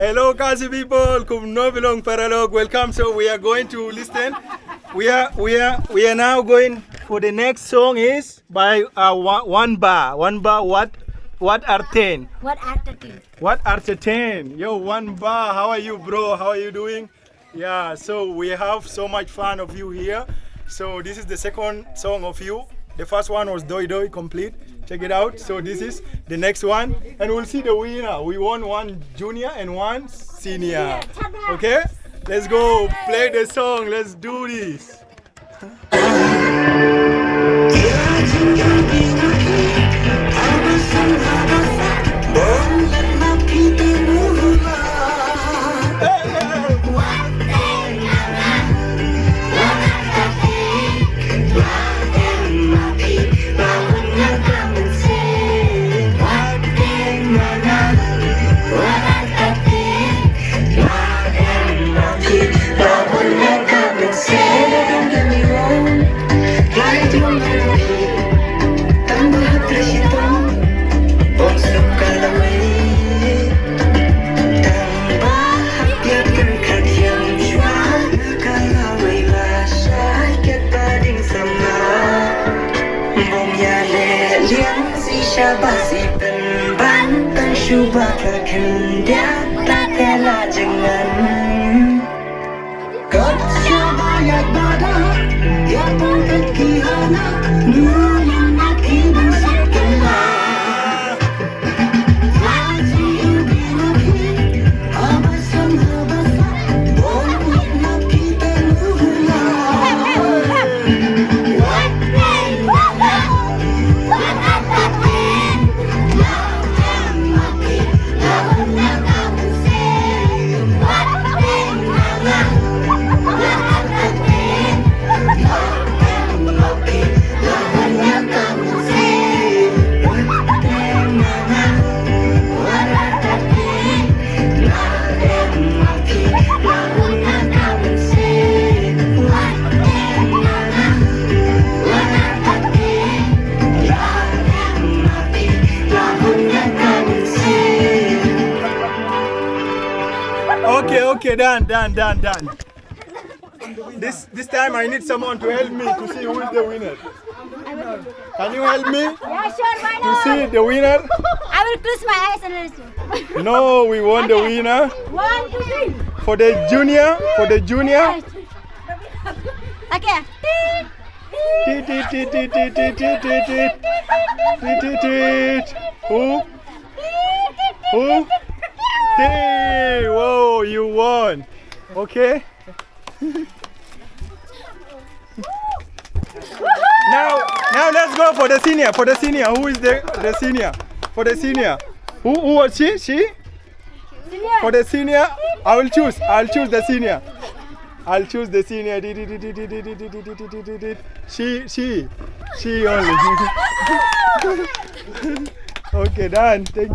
Hello, Khasi people. Kum no belong paralog. Welcome. So we are going to listen. We are now going for the next song is by Wanbhaa. Wanbhaa. What Artatin? What Artatin? What Artatin? Yo, Wanbhaa. How are you, bro? How are you doing? Yeah. So we have so much fun of you here. So this is the second song of you. The first one was Doi Doi complete. Check it out. So this is the next one, and we'll see the winner. We won one junior and one senior. Okay, let's go play the song. Let's do this. Okay, done. This time I need someone to help me to see who is the winner. Can you help me? Yeah, sure, why To not? see the winner? I will close my eyes and listen. No, we won the winner. 1, 2, 3. For the junior. Okay. Who? Hey, whoa, you won. Okay. Now let's go for the senior. Who is the senior? For the senior. Who was she? Senior. For the senior, I'll choose the senior. I'll choose the senior. She only. Okay, done. Thank you.